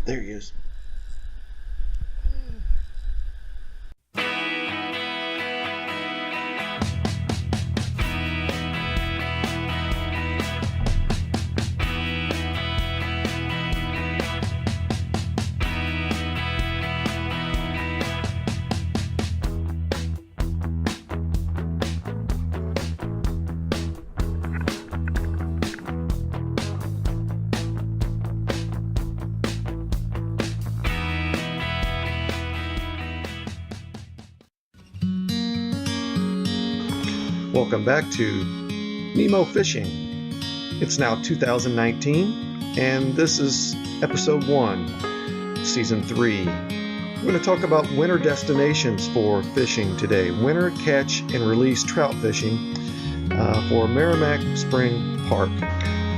There he is. Welcome back to NEMO Fishing. It's now 2019, and this is episode 1, season 3. We're going to talk about winter destinations for fishing today. Winter catch and release trout fishing for Maramec Spring Park.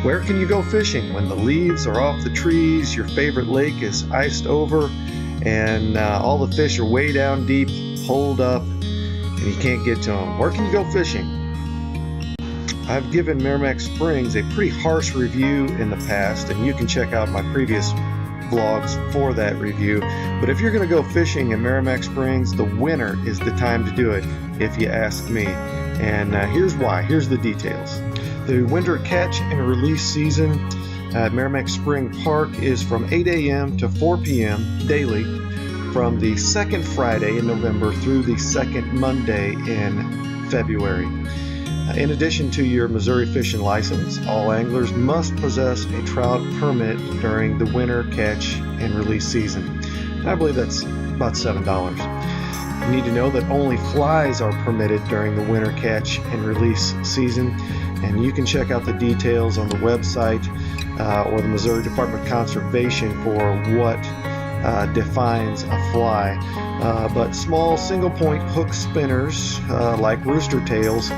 Where can you go fishing when the leaves are off the trees, your favorite lake is iced over, and all the fish are way down deep, holed up, and you can't get to them? Where can you go fishing? I've given Maramec Springs a pretty harsh review in the past, and you can check out my previous vlogs for that review. But if you're going to go fishing in Maramec Springs, the winter is the time to do it, if you ask me. And here's why. Here's the details. The winter catch and release season at Maramec Spring Park is from 8 a.m. to 4 p.m. daily, from the second Friday in November through the second Monday in February. In addition to your Missouri fishing license, all anglers must possess a trout permit during the winter catch and release season. And I believe that's about $7. You need to know that only flies are permitted during the winter catch and release season, and you can check out the details on the website or the Missouri Department of Conservation for what defines a fly. But small single point hook spinners like rooster tails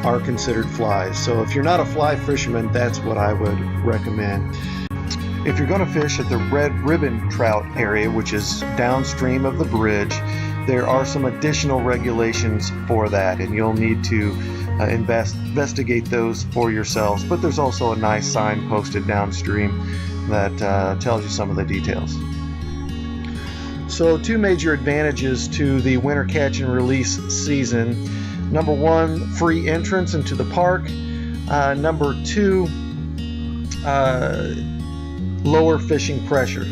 are considered flies. So if you're not a fly fisherman, that's what I would recommend. If you're going to fish at the Red Ribbon Trout area, which is downstream of the bridge, there are some additional regulations for that, and you'll need to investigate those for yourselves. But there's also a nice sign posted downstream that tells you some of the details. So 2 major advantages to the winter catch and release season. Number 1, free entrance into the park. Number 2, lower fishing pressure.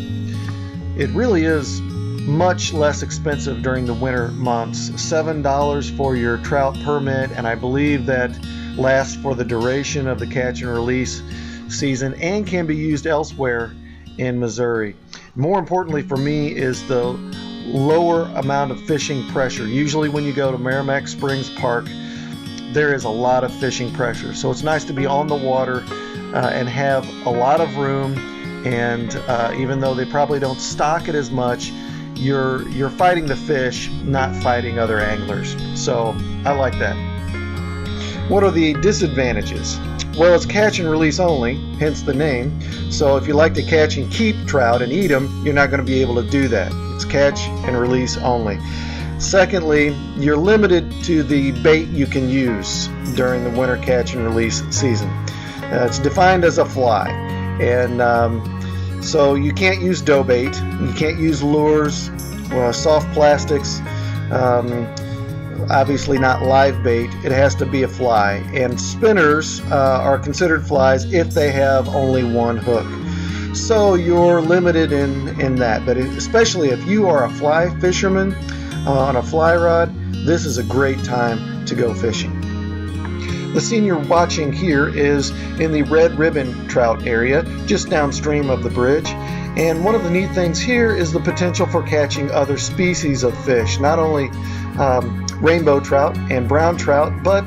It really is much less expensive during the winter months. $7 for your trout permit, and I believe that lasts for the duration of the catch and release season and can be used elsewhere in Missouri. More importantly for me is the lower amount of fishing pressure. Usually when you go to Maramec Springs Park, there is a lot of fishing pressure. So it's nice to be on the water and have a lot of room, and even though they probably don't stock it as much, you're fighting the fish, not fighting other anglers. So I like that. What are the disadvantages? Well, it's catch and release only, hence the name. So if you like to catch and keep trout and eat them, you're not going to be able to do that. It's catch and release only. Secondly, you're limited to the bait you can use during the winter catch and release season. It's defined as a fly, and so you can't use dough bait, you can't use lures, soft plastics, obviously not live bait. It has to be a fly, and spinners are considered flies if they have only one hook. So you're limited in that, but especially if you are a fly fisherman on a fly rod, this is a great time to go fishing. The scene you're watching here is in the Red Ribbon Trout area, just downstream of the bridge. And one of the neat things here is the potential for catching other species of fish, not only rainbow trout and brown trout, but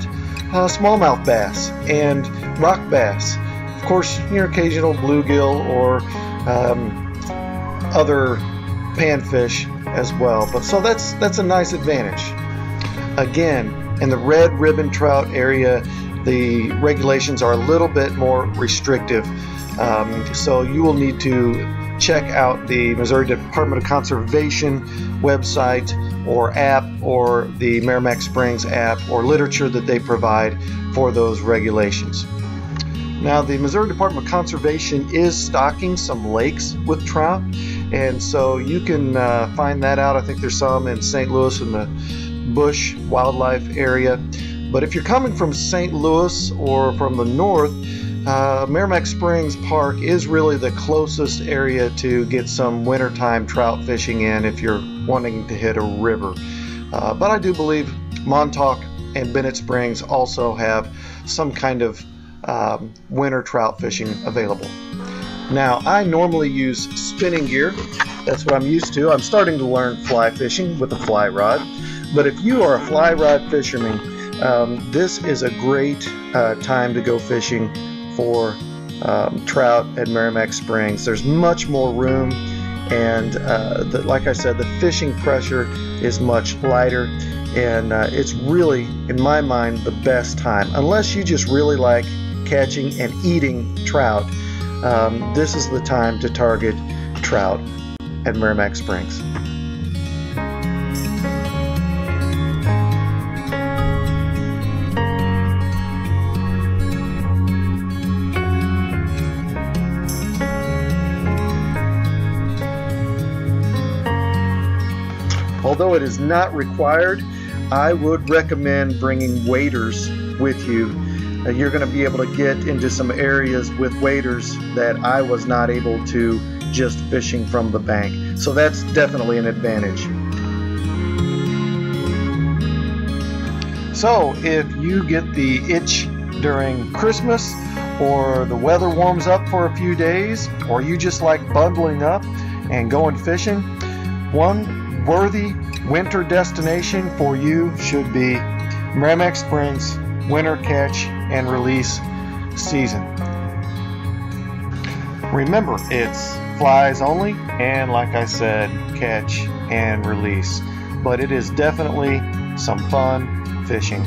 smallmouth bass and rock bass. Of course, your occasional bluegill or other panfish as well. But so that's a nice advantage. Again, in the Red Ribbon Trout area, the regulations are a little bit more restrictive. So you will need to check out the Missouri Department of Conservation website or app, or the Maramec Springs app, or literature that they provide for those regulations. Now, the Missouri Department of Conservation is stocking some lakes with trout, and so you can find that out. I think there's some in St. Louis in the Bush Wildlife area. But if you're coming from St. Louis or from the north, Maramec Springs Park is really the closest area to get some wintertime trout fishing in if you're wanting to hit a river. But I do believe Montauk and Bennett Springs also have some kind of winter trout fishing available. Now, I normally use spinning gear. That's what I'm used to. I'm starting to learn fly fishing with a fly rod. But if you are a fly rod fisherman, this is a great time to go fishing for trout at Maramec Springs. There's much more room, and like I said, the fishing pressure is much lighter, and it's really, in my mind, the best time. Unless you just really like catching and eating trout, this is the time to target trout at Maramec Springs. Although it is not required, I would recommend bringing waders with you. You're going to be able to get into some areas with waders that I was not able to just fishing from the bank. So that's definitely an advantage. So if you get the itch during Christmas, or the weather warms up for a few days, or you just like bundling up and going fishing, one worthy winter destination for you should be Maramec Springs winter catch and release season. Remember, it's flies only, and like I said, catch and release. But it is definitely some fun fishing.